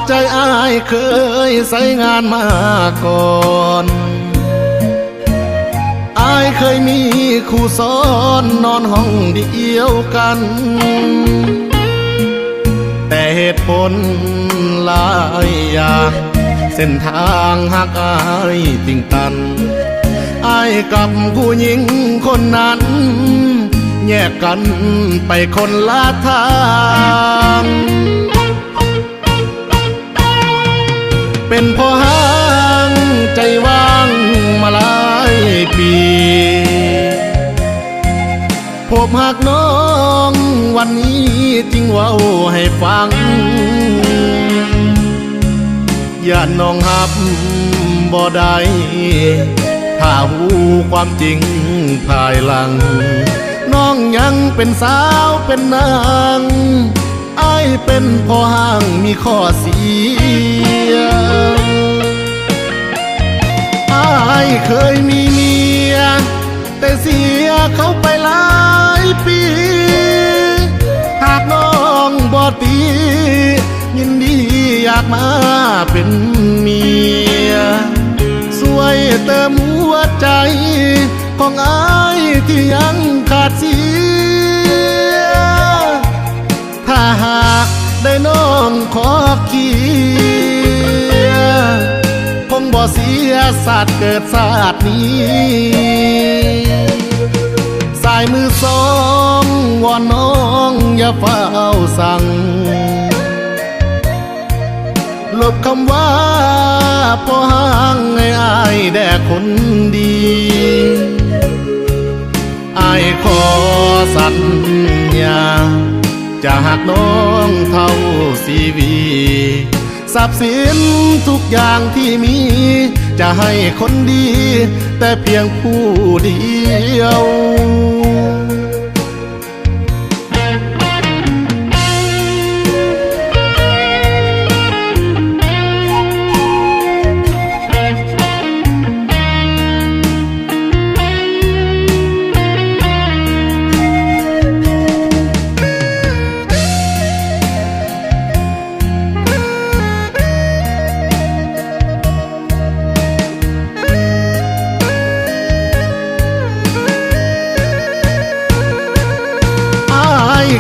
ใจอ้ายเคยใส่งานมาก่อนอ้ายเคยมีคู่ซ้อนนอนห้องเดียวกันแต่เหตุผลหลายอย่างเส้นทางหักอ้ายติ่งตันอ้ายกับผู้หญิงคนนั้นแยกกันไปคนละทางเป็นเพราะห่างใจว่างมาหลายปีพบหักน้องวันนี้จึงเว้าให้ฟังอย่าน้องหับบ่ได้ถ้าหูความจริงภายหลังน้องยังเป็นสาวเป็นนางอ้ายเป็นพ่อห้างมีข้อเสียอ้ายเคยมีเมียแต่เสียเขาไปหลายปีหากน้องบ่ตียินดีอยากมาเป็นเมียช่วยเติมหัวใจของอ้ายที่ยังขาดเสียถ้าหากได้น้องขอเกียร์คงบ่เสียศาสตร์เกิดศาสตร์นี้สายมือสองวอนน้องอย่าเฝ้าสั่งลบคำว่าพอห่างให้อายแด่คนดีอายขอสัญญาจะหักน้องเท่าชีวีทรัพย์สินทุกอย่างที่มีจะให้คนดีแต่เพียงผู้เดียว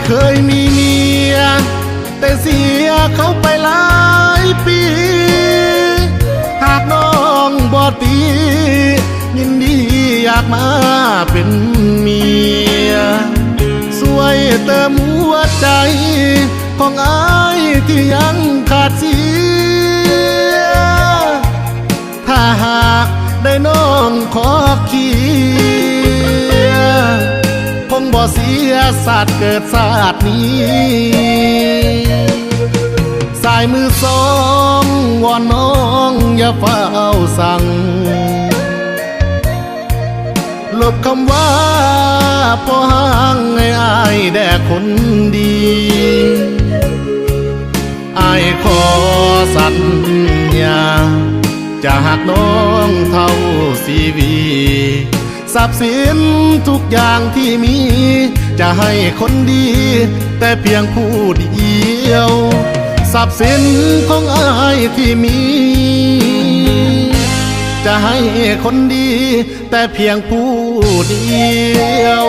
เคยมีเมียแต่เสียเขาไปหลายปีหากน้องบ่ตียินดีอยากมาเป็นเมียช่วยเติมหัวใจของอ้ายที่ยังขาดเสียถ้าหากได้น้องขอเกียร์คงบ่เสียศาสตร์เกิดศาสตร์นี้สายมือสองวอนน้องอย่าเฝ้าสั่งลบคำว่าพอห่างให้อายแด่คนดีอายขอสัญญาจะหักน้องเท่าชีวีทรัพย์สินทุกอย่างที่มีจะให้คนดีแต่เพียงผู้เดียวทรัพย์สินของอ้ายที่มีจะให้คนดีแต่เพียงผู้เดียว